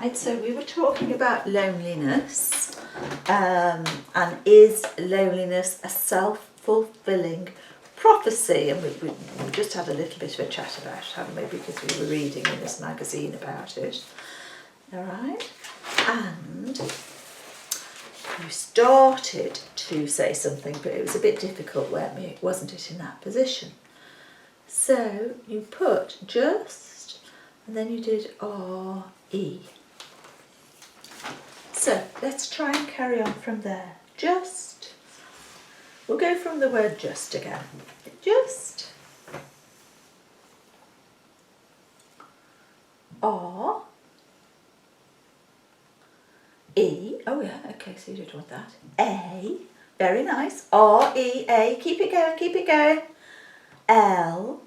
Right, so we were talking about loneliness, and is loneliness a self-fulfilling prophecy? And we just had a little bit of a chat about it, haven't we, because we were reading in this magazine about it. All right, and you started to say something, but it was a bit difficult, wasn't it, in that position? So you put just, and then you did R-E. So let's try and carry on from there. Just, we'll go from the word just again. Just, R, E, oh yeah, okay, so you did want that. A, very nice. R, E, A, keep it going, keep it going. L,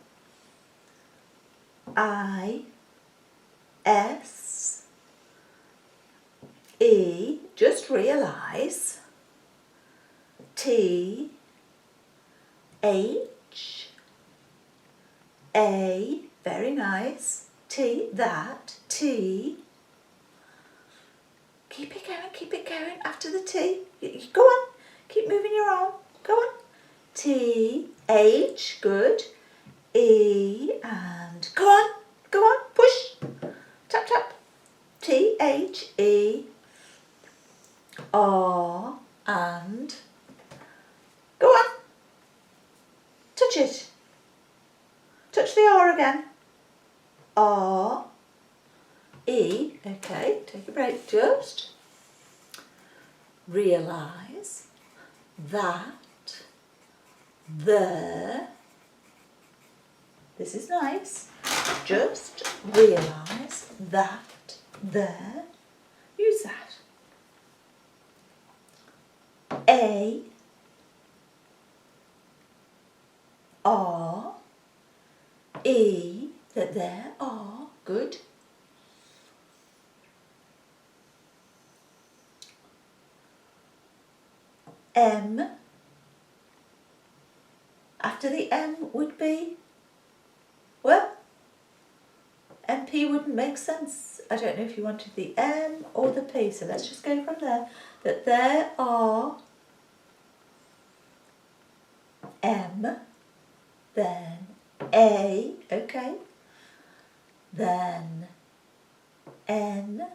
I, S, E, just realise. T, H, A, very nice. T, that, T. Keep it going after the T. Go on, keep moving your arm, go on. T, H, good. E, and go on, push. Tap, tap. T, H, E, R, and go on. Touch it. Touch the R again. R, E, okay, take a break. Just realise that the, this is nice, just realise that the, use that. A, R, E, that there are, good. M, after the M would be, well, MP wouldn't make sense. I don't know if you wanted the M or the P, so let's just go from there. That there are M, then A, okay, then N,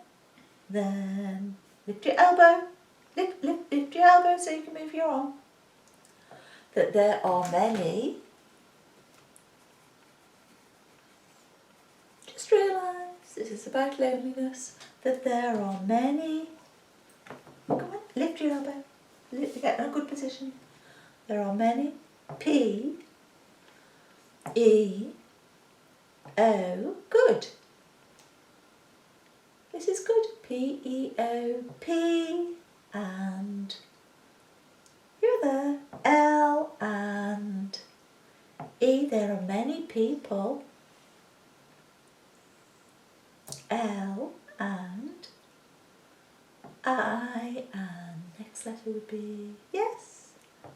then lift your elbow, lift your elbow so you can move your arm. That there are many, just realise this is about loneliness, that there are many, come on, lift your elbow, get in a good position. There are many, P, E, O, good. This is good. P, E, O, P, and you're there. L and E, there are many people. L and I, and next letter would be, yes,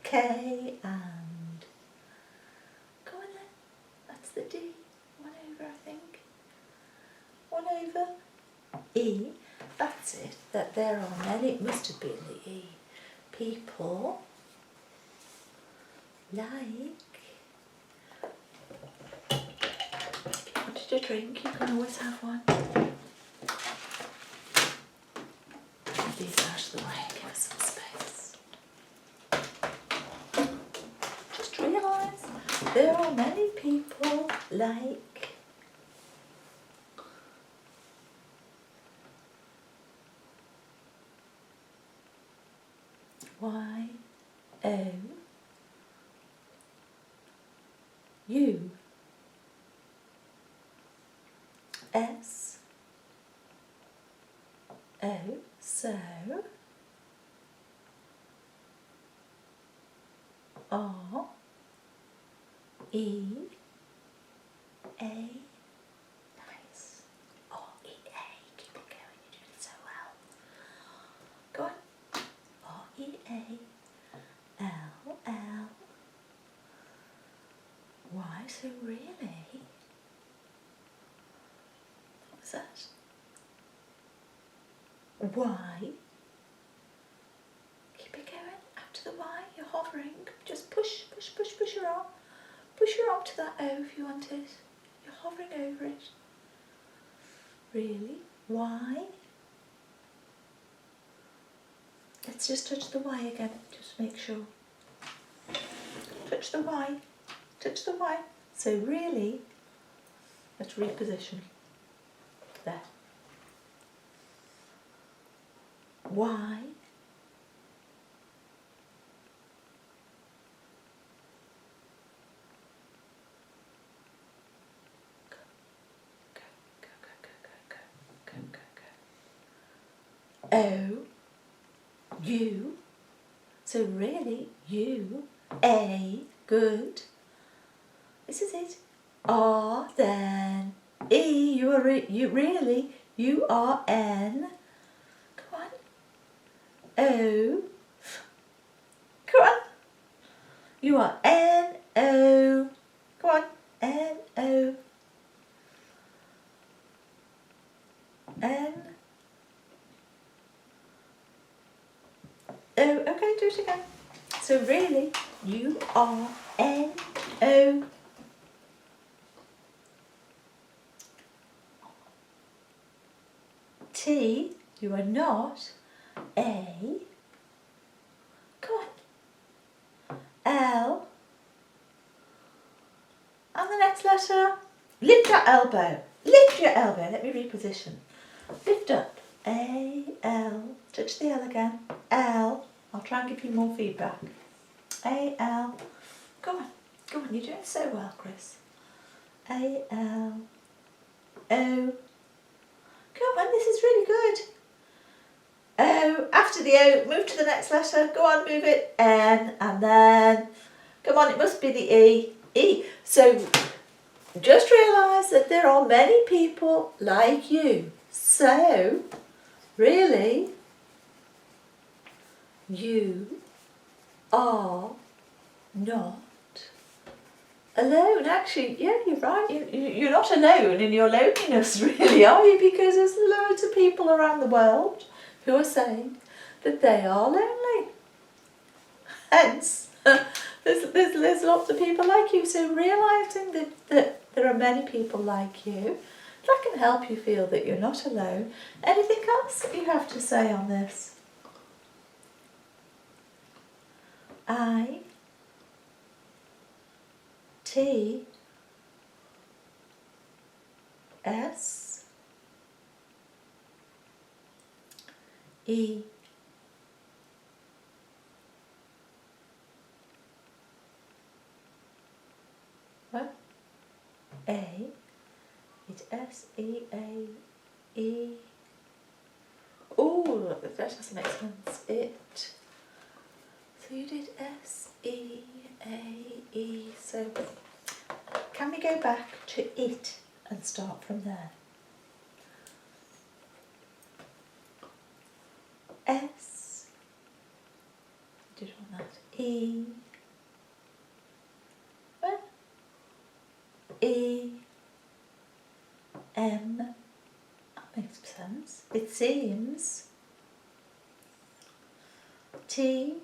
K and, go on then, that's the D, 1 over I think, 1 over, E, that's it, that there are many, it must have been the E, people, like, if you wanted a drink you can always have one. These out of the way, give us some space. Just realise there are many people like Y, O, U, S, O, so R, E, A, nice, R, E, A, keep it going, you're doing so well. Go on, R, E, A, L, L, Y, so really, what was that? Y. Keep it going. After the Y, you're hovering. Just push your arm. Push your arm to that O if you want it. You're hovering over it. Really? Y. Let's just touch the Y again. Just make sure. Touch the Y. Touch the Y. So really, let's reposition. There. Y. Go. O. U. So really, U. A. Good. This is it. R. Then E. You really. U. R. N. Come on. O. Come on. You are N. O. Come on. N. O. N. O. Okay, do it again. So really, you are N. O. T. You are not A. Come on. L. And the next letter. Lift your elbow. Lift your elbow. Let me reposition. Lift up. A. L. Touch the L again. L. I'll try and give you more feedback. A. L. Go on. Go on. You're doing so well, Chris. A. L. O. Come on. This is really good. O. After the O, move to the next letter. Go on, move it. N. And then, come on, it must be the E. E. So, just realise that there are many people like you. So, really, you are not alone. Actually, yeah, you're right. You're not alone in your loneliness, really, are you? Because there's loads of people around the world who are saying that they are lonely. Hence, there's lots of people like you. So realising that there are many people like you, that can help you feel that you're not alone. Anything else that you have to say on this? I. T. S. E. What? A. It's S. E. A. E. Oh, that doesn't make sense. It. So you did S. E. A. E. So can we go back to it and start from there? S. Did you want that? E. What? E. M. That makes sense. It seems. T.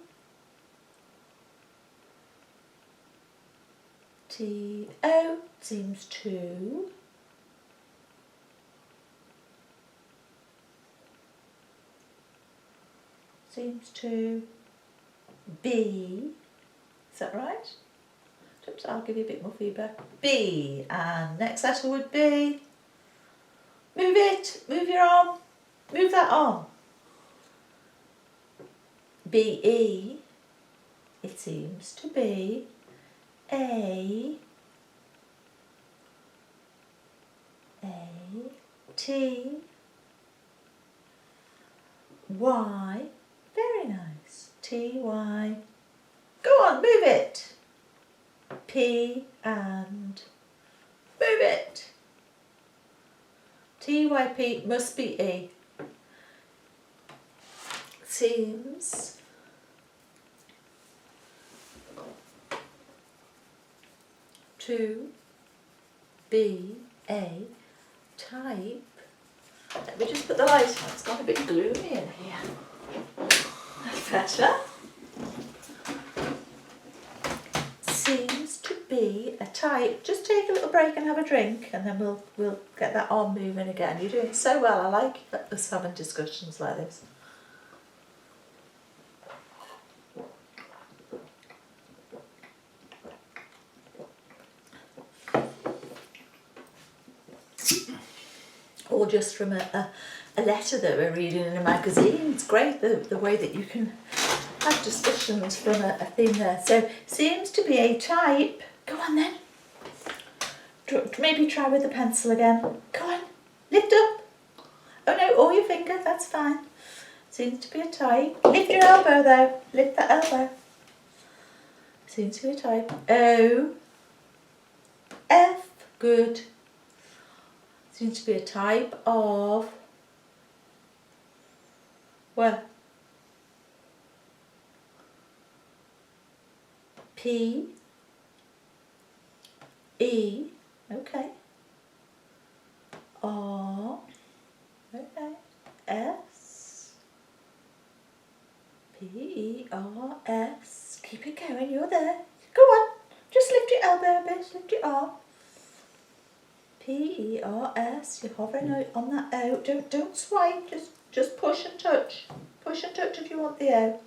T. O. Seems to. Seems to be. Is that right? Oops, I'll give you a bit more feedback. B. And next letter would be. Move it. Move your arm. Move that arm. B. E. It seems to be. A. A. T. Y. Very nice. T. Y. Go on, move it. P. And move it. T. Y. P. Must be E. Seems. To be a type. Let me just put the light on. It's got a bit gloomy in here. That's better. Seems to be a type. Just take a little break and have a drink, and then we'll get that arm moving again. You're doing so well. I like us having discussions like this. Or just from a letter that we're reading in a magazine. It's great the way that you can have discussions from a theme there. So, seems to be a type. Go on then. Maybe try with the pencil again. Go on. Lift up. Oh no, or your finger, that's fine. Seems to be a type. Lift your elbow though. Lift that elbow. Seems to be a type. O. F. Good. Seems to be a type of, well, P, E, okay, R, okay, S, P, E, R, S, keep it going, you're there, go on, just lift your elbow a bit, lift your arm. P-E-R-S, you're hovering on that O. Don't swipe, just push and touch. Push and touch if you want the O.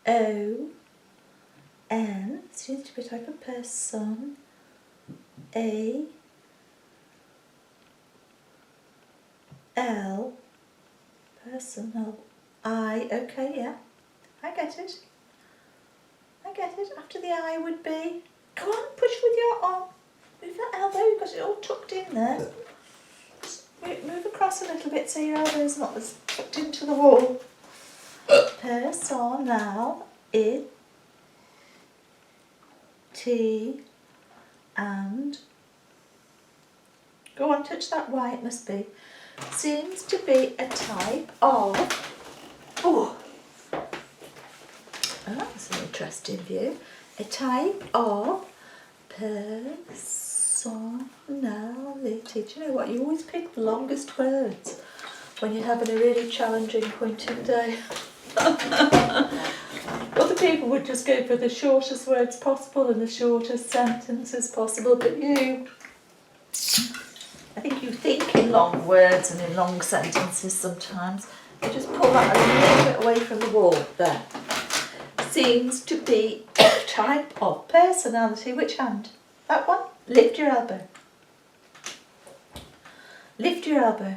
O, N, seems to be a type of person. A, L, personal. I, okay, yeah, I get it. I get it. After the I would be, come on, push with your arm. Move that elbow, you've got it all tucked in there. Just move across a little bit so your elbow's not as tucked into the wall. Personal, I, T, and go on, touch that Y, it must be. Seems to be a type of, oh, that's an interesting view. A type of personality. Do you know what? You always pick the longest words when you're having a really challenging point in the day. Other people would just go for the shortest words possible and the shortest sentences possible, but you, I think you think in long words and in long sentences sometimes. You just pull that a little bit away from the wall there. Seems to be a type of personality. Which hand? That one? Lift your elbow. Lift your elbow.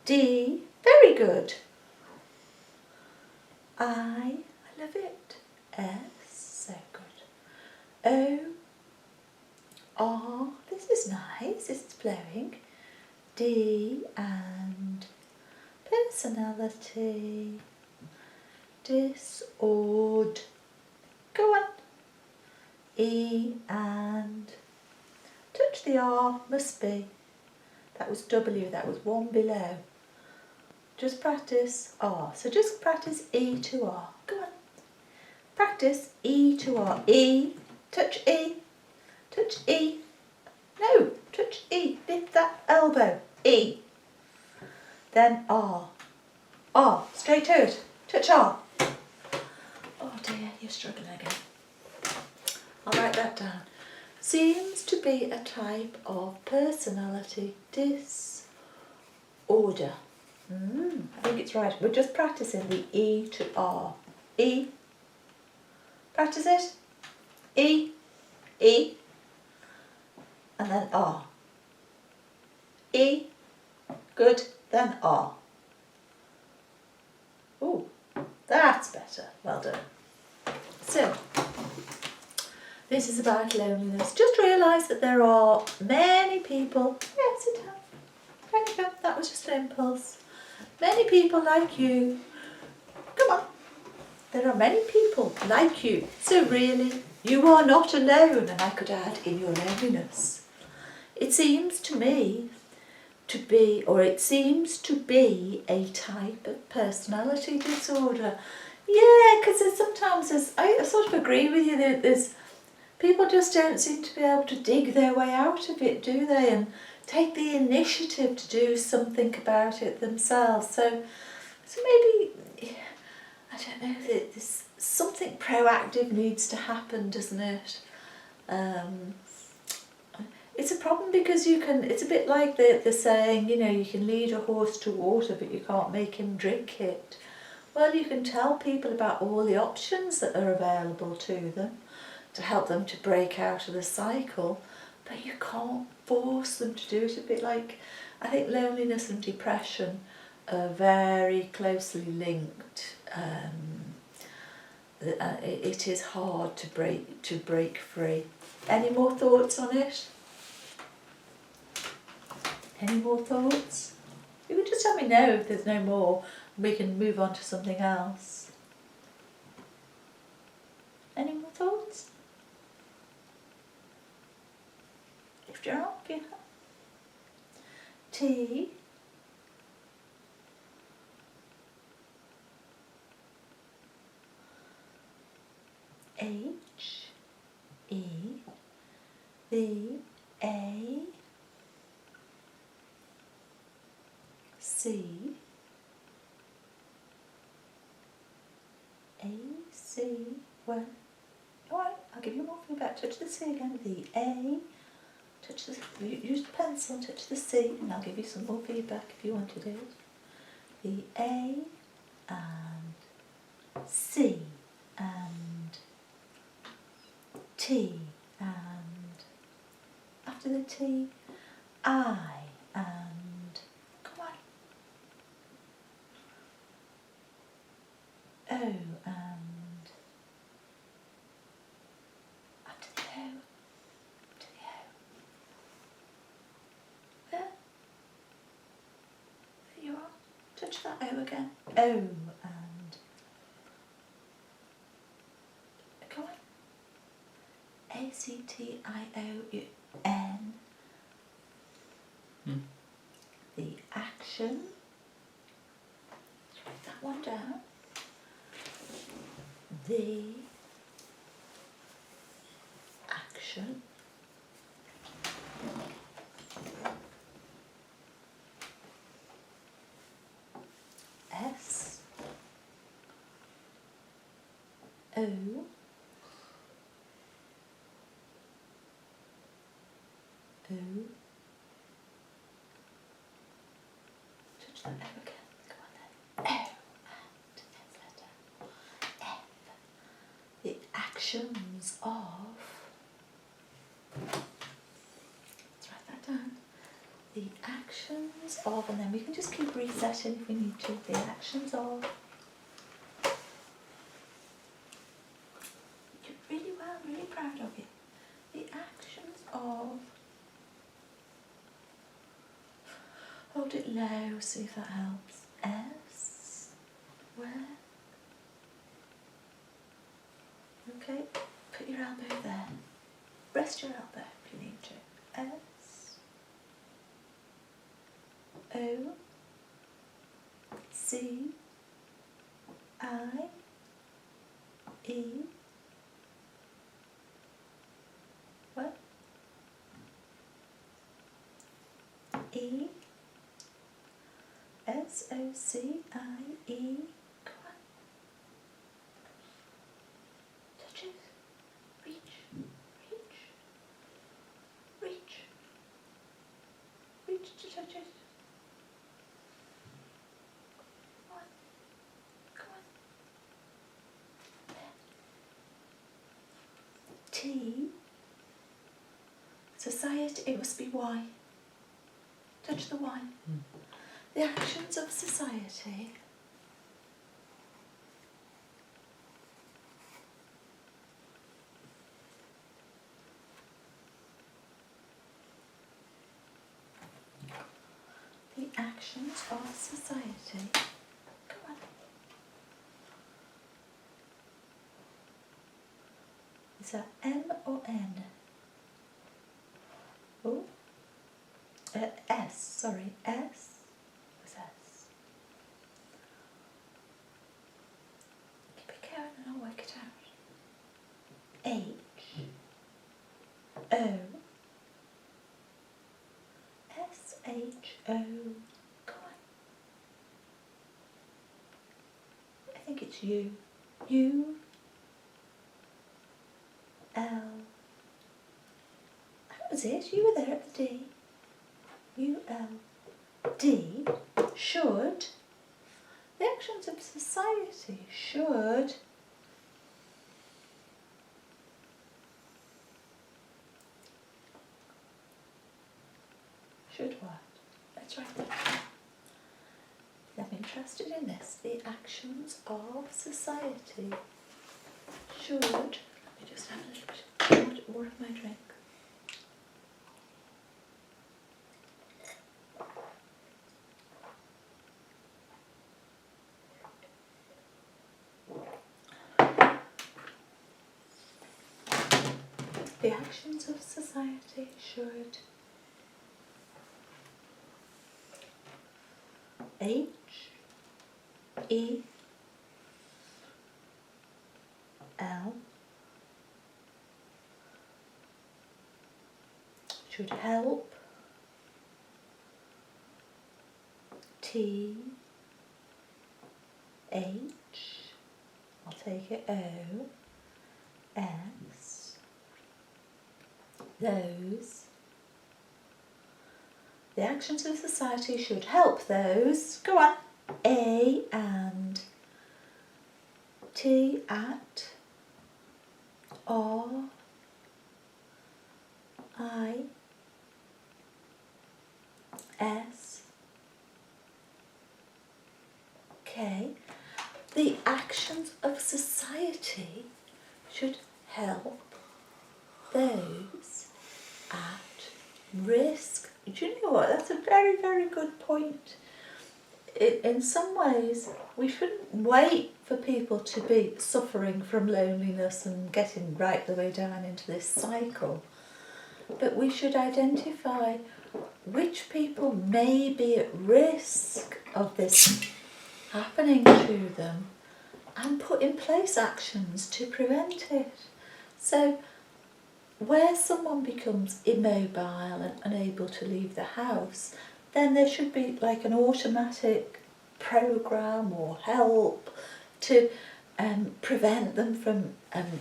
D, very good. I love it. S, so good. O, R, this is nice, this is flowing. D and personality. DISORD. Go on. E and touch the R, must be. That was W, that was one below. Just practice R. So just practice E to R. Go on. Practice E to R. E, touch E, touch E. No, touch E, lift that elbow. E. Then R. R, straight out. Touch R. Oh dear, you're struggling again. I'll write that down. Seems to be a type of personality disorder. I think it's right. We're just practicing the E to R. E. Practice it. E. E. And then R. E. Good. Then R. Oh, that's better. Well done. So, this is about loneliness. Just realise that there are many people. Yeah, sit down. There you go. That was just an impulse. Many people like you. Come on. There are many people like you. So really, you are not alone, and I could add, in your loneliness. It seems to me to be, or it seems to be, a type of personality disorder. Yeah, because sometimes I sort of agree with you that people just don't seem to be able to dig their way out of it, do they? And take the initiative to do something about it themselves. So maybe, I don't know, there's something proactive needs to happen, doesn't it? It's a problem because it's a bit like the saying, you know, you can lead a horse to water but you can't make him drink it. Well, you can tell people about all the options that are available to them to help them to break out of the cycle, but you can't force them to do it. A bit like, I think loneliness and depression are very closely linked. It is hard to break free. Any more thoughts on it? Any more thoughts? You can just let me know if there's no more. We can move on to something else. Any more thoughts? Lift your arm if you have. T. H. E. V. A. C. A. C. Well, alright, I'll give you more feedback. Touch the C again. The A. Touch the, use the pencil and touch the C, and I'll give you some more feedback if you wanted it. The A and C and T, and after the T, I, and come on, O, and up to the O, to the O. There you are. Touch that O again. O, and come on. ACTION. The action. Write that one down. The action. S. O. O. Touch that O again. Go on then. O and F letter. F. The actions of. Let's write that down. The actions of, and then we can just keep resetting if we need to. The actions of. You did really well. Really proud of you. The actions of. Hold it low, see if that helps. S. Where? Okay, put your elbow there. Rest your elbow if you need to. S. O. C. I. E. What? E. SOCIE. Come on. Touch it. Reach. Reach. Reach. Reach to touch it. Come on. Come on. T. Society. It must be Y. Touch the Y. The actions of society. The actions of society. Come on. Is that M or N? Oh. S, sorry, S. What's S? Keep it going and I'll work it out. H. O. S. O. Come on. I think it's U. U. L. That was it. You were there at the D. U. L. D. Should. The actions of society should. Should what? Let's write that down. I'm interested in this. The actions of society should. Let me just have a little bit more of my drink. The actions of society should. H. E. L. Should help. T. H. I'll take it O. S. Those. The actions of society should help those. Go on. A and T at R I S K. The actions of society should help those at risk. Do you know what? That's a very, very good point. In some ways, we shouldn't wait for people to be suffering from loneliness and getting right the way down into this cycle. But we should identify which people may be at risk of this happening to them and put in place actions to prevent it. So where someone becomes immobile and unable to leave the house, then there should be like an automatic programme or help to prevent them from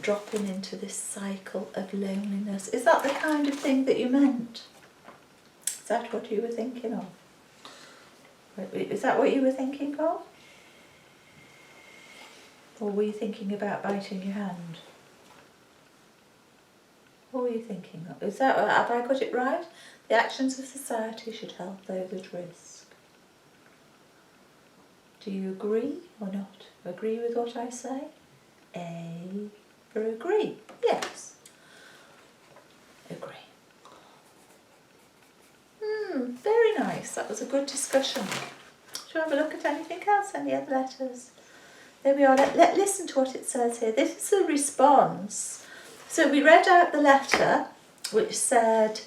dropping into this cycle of loneliness. Is that the kind of thing that you meant? Is that what you were thinking of? Is that what you were thinking of? Or were you thinking about biting your hand? What were you thinking of? Is that, have I got it right? The actions of society should help those at risk. Do you agree or not? Agree with what I say? A for agree. Yes. Agree. Very nice. That was a good discussion. Shall we have a look at anything else? Any other letters? There we are. Let's listen to what it says here. This is a response. So we read out the letter which said,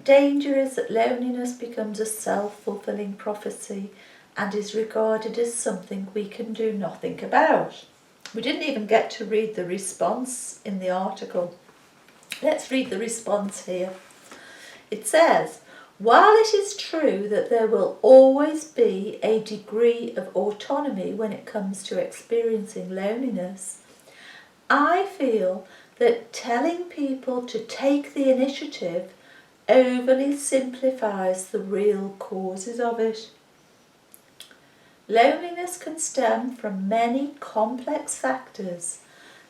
danger is that loneliness becomes a self-fulfilling prophecy and is regarded as something we can do nothing about. We didn't even get to read the response in the article. Let's read the response here. It says, while it is true that there will always be a degree of autonomy when it comes to experiencing loneliness, I feel that telling people to take the initiative overly simplifies the real causes of it. Loneliness can stem from many complex factors,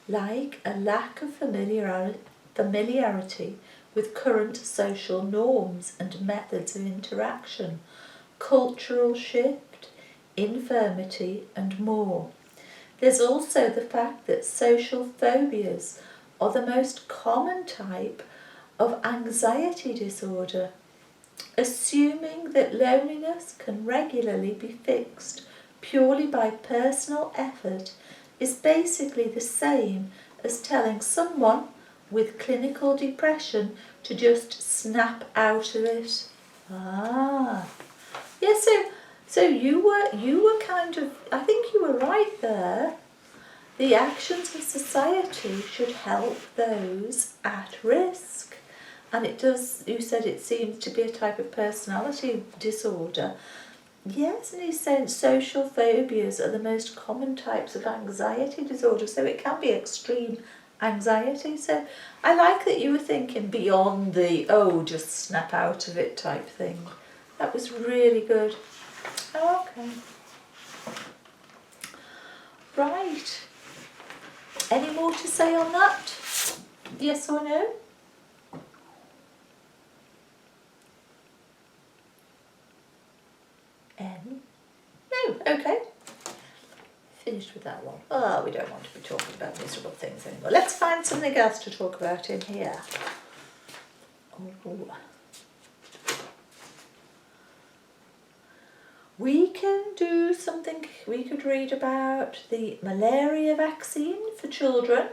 like a lack of familiarity with current social norms and methods of interaction, cultural shift, infirmity, and more. There's also the fact that social phobias are the most common type of anxiety disorder. Assuming that loneliness can regularly be fixed purely by personal effort is basically the same as telling someone with clinical depression to just snap out of it. So you were kind of, I think you were right there. The actions of society should help those at risk. And it does, you said it seems to be a type of personality disorder. Yes, and he's saying social phobias are the most common types of anxiety disorder, so it can be extreme anxiety. So I like that you were thinking beyond the, oh, just snap out of it type thing. That was really good. Okay. Right. Any more to say on that? Yes or no? No, okay. Finished with that one. Oh, we don't want to be talking about miserable things anymore. Let's find something else to talk about in here. Ooh. We can do something, we could read about the malaria vaccine for children,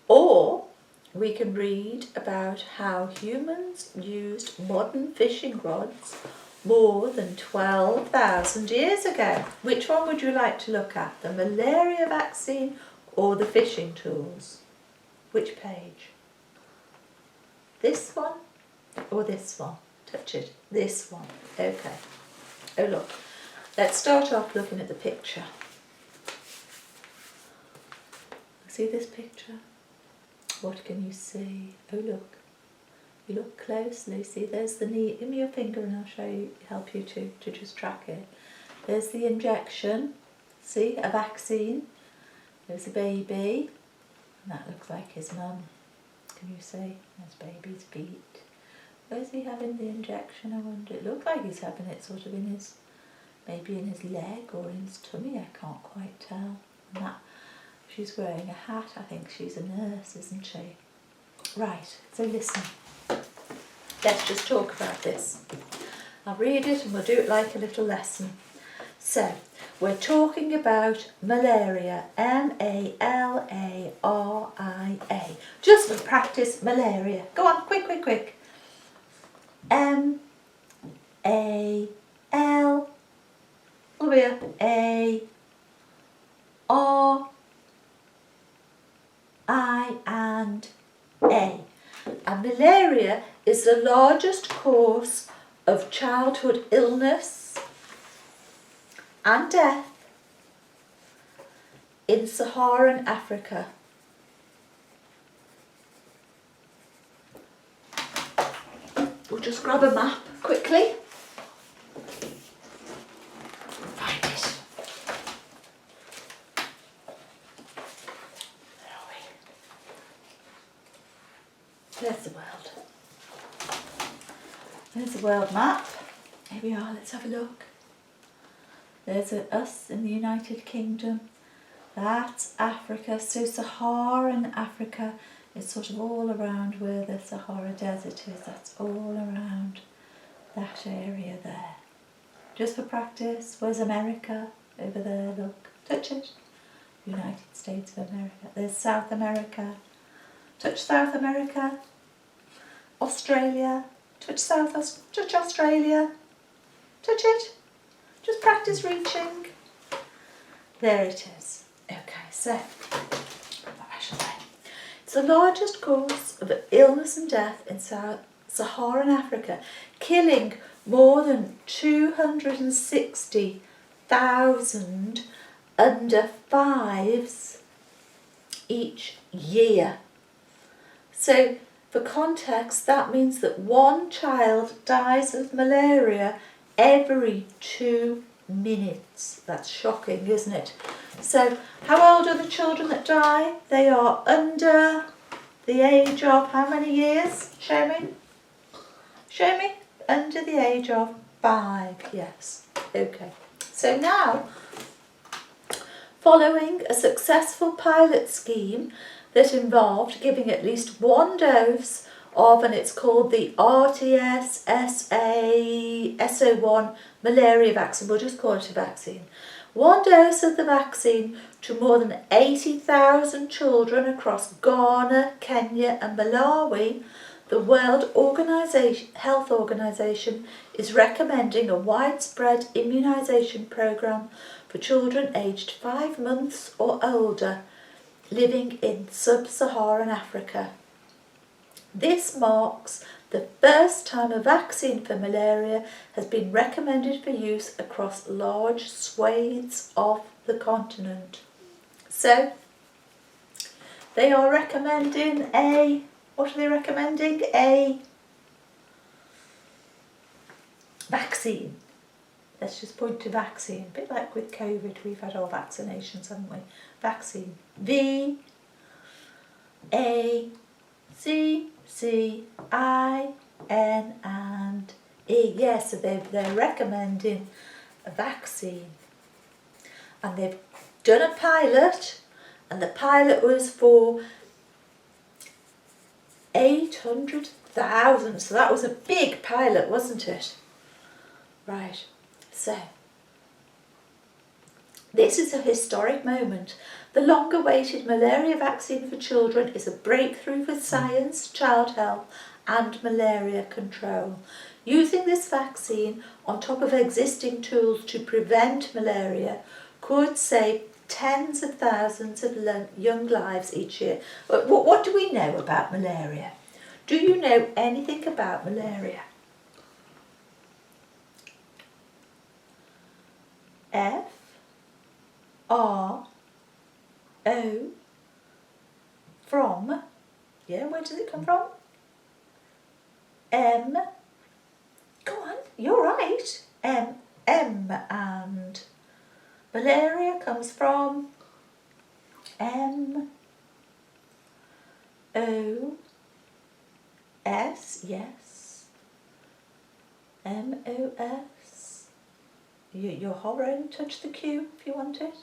or we can read about how humans used modern fishing rods more than 12,000 years ago. Which one would you like to look at? The malaria vaccine or the fishing tools? Which page? This one or this one? Touch it. This one. Okay. Oh look. Let's start off looking at the picture. See this picture? What can you see? Oh look. You look closely, see there's the knee, give me your finger and I'll show you, help you to just track it. There's the injection, see, a vaccine. There's a baby, and that looks like his mum. Can you see? There's baby's feet. Where's he having the injection, I wonder? It looked like he's having it sort of in his, maybe in his leg or in his tummy, I can't quite tell. And that, she's wearing a hat, I think she's a nurse, isn't she? Right, so listen. Let's just talk about this. I'll read it and we'll do it like a little lesson. So, we're talking about malaria, M-A-L-A-R-I-A. Just for practice, malaria. Go on, quick, quick, quick. M-A-L, all the way up, A-R-I and A. And malaria is the largest cause of childhood illness and death in Saharan Africa. We'll just grab a map quickly. Find it. Where are we? There's the world. There's the world map. Here we are, let's have a look. There's us in the United Kingdom. That's Africa. So Saharan Africa is sort of all around where the Sahara Desert is. That's all around that area there. Just for practice, where's America? Over there, look. Touch it. United States of America. There's South America. Touch South America. Australia. Touch touch Australia. Touch it. Just practice reaching. There it is. Okay, so it's the largest cause of illness and death in Saharan Africa, killing more than 260,000 under 5s each year. So, for context, that means that one child dies of malaria every 2 minutes. That's shocking, isn't it? So, how old are the children that die? They are under the age of how many years? Show me. Show me. Under the age of 5. Yes. Okay. So now, following a successful pilot scheme that involved giving at least one dose of, and it's called the RTS-SO1 malaria vaccine, we'll just call it a vaccine. One dose of the vaccine to more than 80,000 children across Ghana, Kenya and Malawi, the World Health Organization is recommending a widespread immunization program for children aged 5 months or older living in sub-Saharan Africa. This marks the first time a vaccine for malaria has been recommended for use across large swathes of the continent. So, they are recommending what are they recommending? A vaccine. Let's just point to vaccine. A bit like with COVID, we've had our vaccinations, haven't we? Vaccine. V-A-C-C-I-N and E. Yes, so they're recommending a vaccine. And they've done a pilot, and the pilot was for 800,000. So that was a big pilot, wasn't it? Right. So, this is a historic moment. The long-awaited malaria vaccine for children is a breakthrough for science, child health and malaria control. Using this vaccine on top of existing tools to prevent malaria could save tens of thousands of young lives each year. What do we know about malaria? Do you know anything about malaria? F-R-O from, yeah, where does it come from? M, go on, you're right. M and malaria comes from M-O-S, yes. M-O-S. You're hovering, touch the Q if you want it.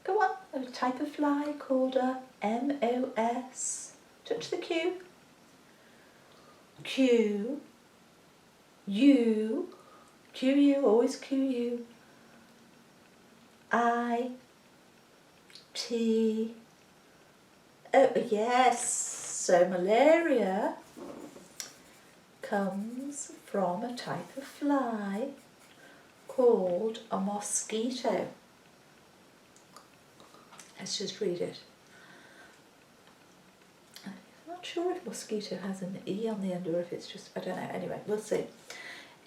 Go on, a type of fly called a M-O-S. Touch the Q. Q. U. Q-U, always Q-U. I-T. Oh, yes. So malaria comes from a type of fly called a mosquito. Let's just read it. I'm not sure if mosquito has an E on the end or if it's just, I don't know. Anyway, we'll see.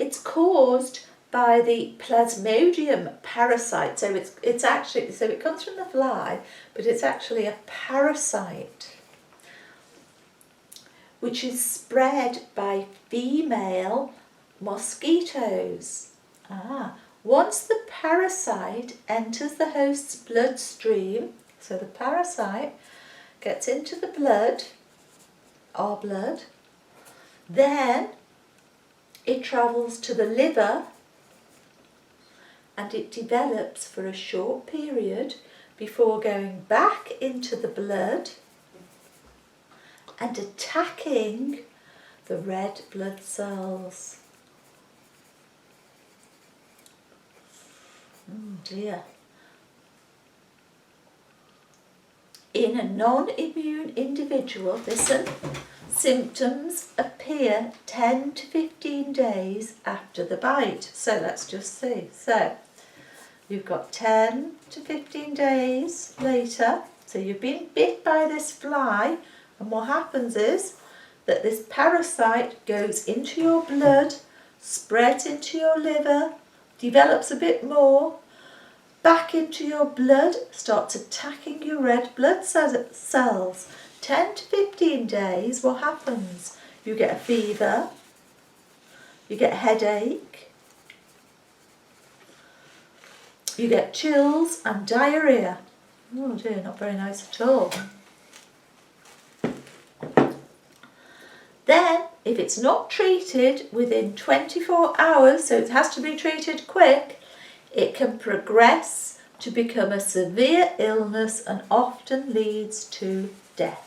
It's caused by the Plasmodium parasite. So it's actually, so it comes from the fly, but it's actually a parasite which is spread by female mosquitoes. Once the parasite enters the host's bloodstream, so the parasite gets into the blood, our blood, then it travels to the liver and it develops for a short period before going back into the blood and attacking the red blood cells. Oh dear. In a non-immune individual, listen, symptoms appear 10 to 15 days after the bite. So let's just see. So you've got 10 to 15 days later. So you've been bit by this fly, and what happens is that this parasite goes into your blood, spreads into your liver, develops a bit more, back into your blood, starts attacking your red blood cells. 10 to 15 days, what happens? You get a fever, you get a headache, you get chills and diarrhea. Oh dear, not very nice at all. Then, if it's not treated within 24 hours, so it has to be treated quick, it can progress to become a severe illness and often leads to death.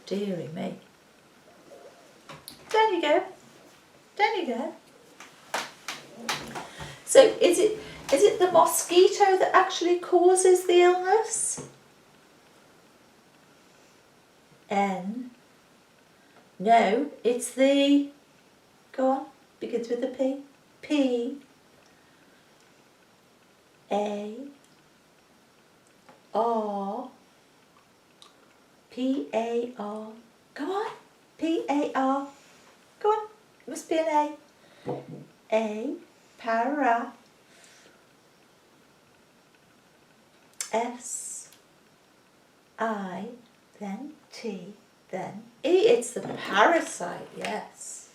Dearie me. There you go. There you go. So is it the mosquito that actually causes the illness? N. No, it's the, go on, begins with a P. P. A. R. P-A-R. Go on. P-A-R. Go on, must be an A. A, para. S, I, then T, then E. It's the parasite, yes.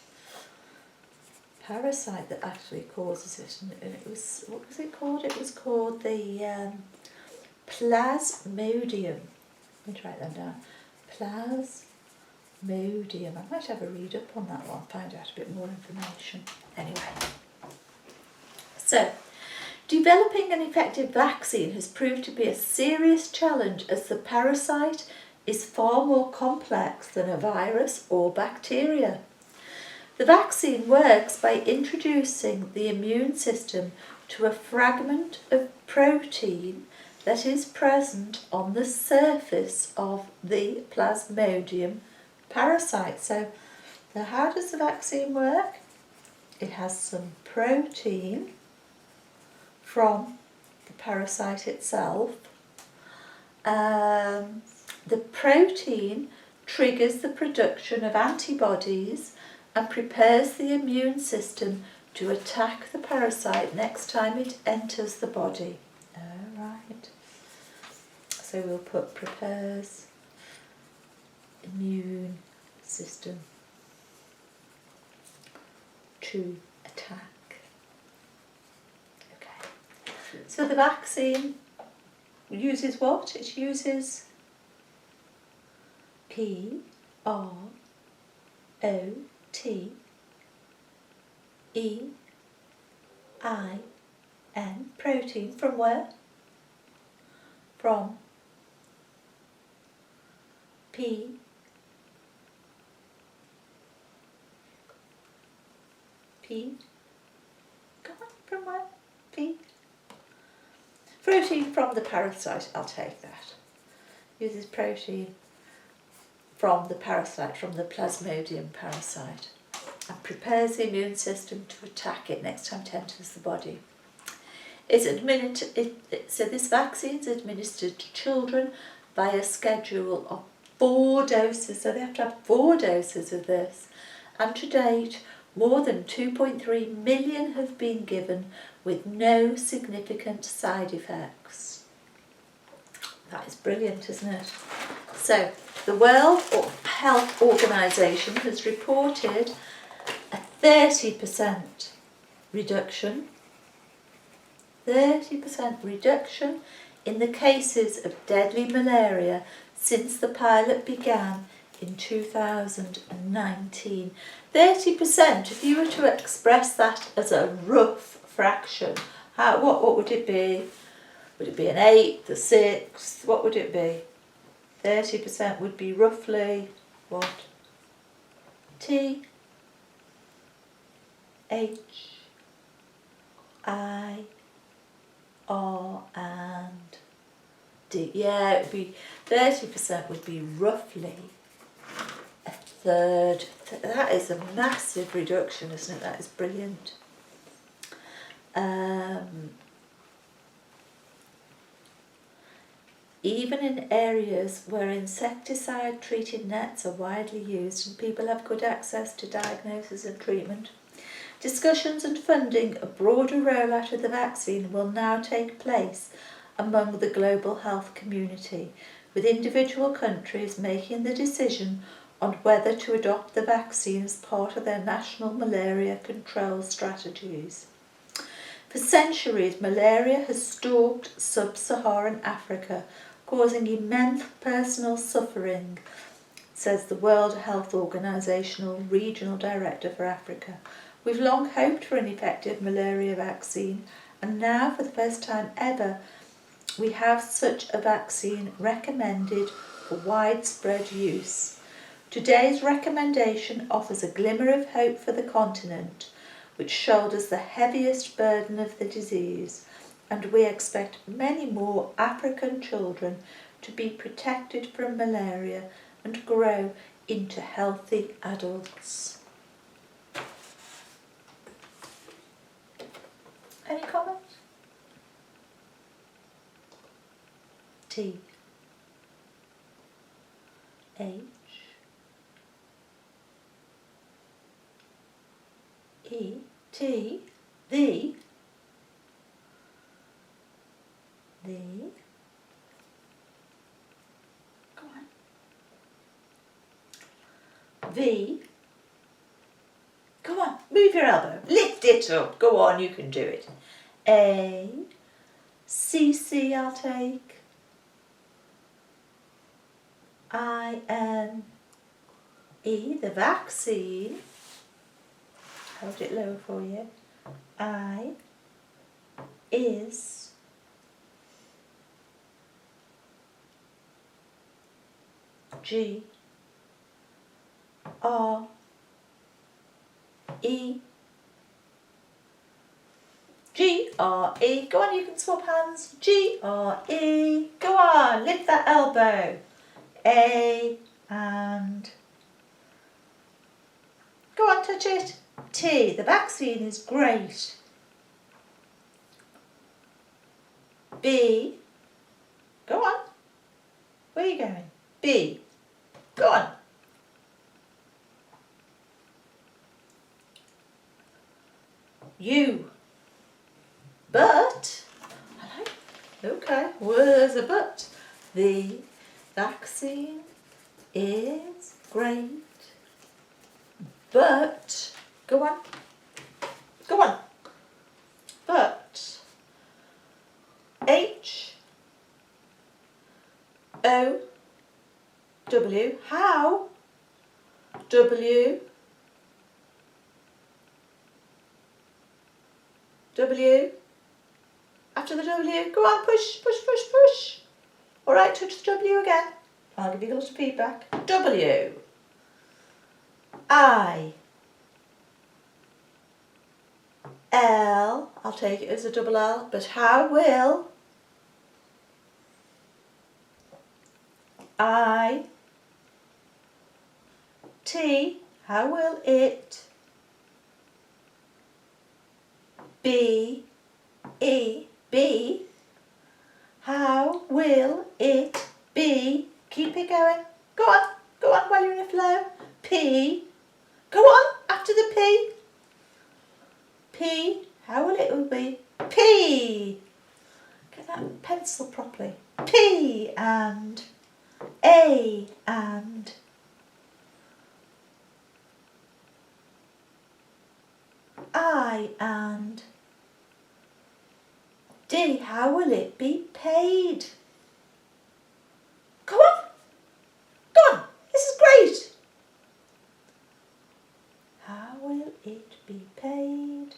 Parasite that actually causes it. And it was, what was it called? It was called the Plasmodium. Let me write that down. Plasmodium. I might have a read up on that one, find out a bit more information. Anyway. So, developing an effective vaccine has proved to be a serious challenge as the parasite is far more complex than a virus or bacteria. The vaccine works by introducing the immune system to a fragment of protein that is present on the surface of the Plasmodium parasite. So how does the vaccine work? It has some protein from the parasite itself. The protein triggers the production of antibodies and prepares the immune system to attack the parasite next time it enters the body. Alright. So we'll put prepares immune system to attack. Okay. So the vaccine uses what? It uses P-R-O-T-E-I-N, protein, from where? From P go on, from where? P protein from the parasite, I'll take that. Uses protein from the parasite, from the Plasmodium parasite, and prepares the immune system to attack it next time it enters the body. So this vaccine is administered to children by a schedule of 4 doses, so they have to have 4 doses of this, and to date more than 2.3 million have been given with no significant side effects. That is brilliant, isn't it? So the World Health Organization has reported a 30% reduction in the cases of deadly malaria since the pilot began in 2019. 30%, if you were to express that as a rough fraction, what would it be? Would it be an 8th, a 6th? What would it be? 30% would be roughly what? T, H, I, R and D. Yeah, it would be 30% would be roughly a third. That is a massive reduction, isn't it? That is brilliant. Even in areas where insecticide-treated nets are widely used and people have good access to diagnosis and treatment, discussions and funding a broader rollout of the vaccine will now take place among the global health community, with individual countries making the decision on whether to adopt the vaccine as part of their national malaria control strategies. For centuries, malaria has stalked sub-Saharan Africa, causing immense personal suffering, says the World Health Organization Regional Director for Africa. We've long hoped for an effective malaria vaccine, and now, for the first time ever, we have such a vaccine recommended for widespread use. Today's recommendation offers a glimmer of hope for the continent, which shoulders the heaviest burden of the disease, and we expect many more African children to be protected from malaria and grow into healthy adults. Any comments? T, H, the, go on, V, go on, move your elbow, lift it up, go on, you can do it. A, C, I'll take. I-N, E, the vaccine. Hold it low for you. I, is, G, R, E, G, R, E. Go on, you can swap hands. G, R, E. Go on, lift that elbow. A, and go on, touch it. T, the vaccine is great. B, go on. Where are you going? B, go on. U, but, okay, where's a but? The vaccine is great, but, go on, but, H, O, W, how, W, after the W, go on, push. All right, touch the W again. I'll give you a little feedback. W, I, L, I'll take it as a double L, but how will I, T, how will it B, E, B, how will it be? Keep it going. Go on while you're in a flow. P, go on after the P. P, how will it be? P, get that pencil properly. P and A and I and D, how will it be paid? Go on, this is great. How will it be paid?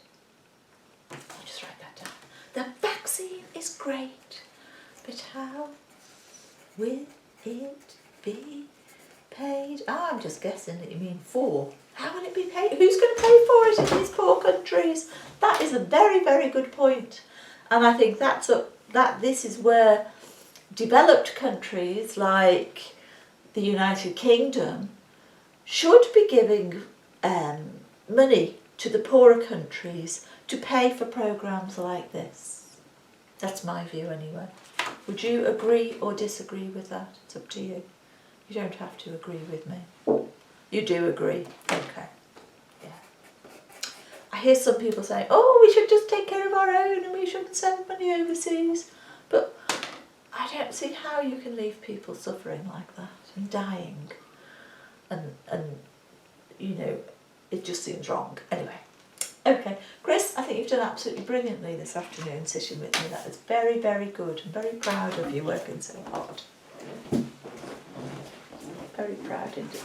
I'll just write that down. The vaccine is great, but how will it be paid? I'm just guessing that you mean for. How will it be paid? Who's going to pay for it in these poor countries? That is a very, very good point. And I think this is where developed countries like the United Kingdom should be giving money to the poorer countries to pay for programmes like this. That's my view anyway. Would you agree or disagree with that? It's up to you. You don't have to agree with me. You do agree? Okay. Yeah. I hear some people saying, oh, we should just take care of our own and we shouldn't send money overseas. But I don't see how you can leave people suffering like that and dying. And you know, it just seems wrong. Anyway. Okay. Chris, I think you've done absolutely brilliantly this afternoon sitting with me. That was very, very good. I'm very proud of you working so hard. Very proud indeed.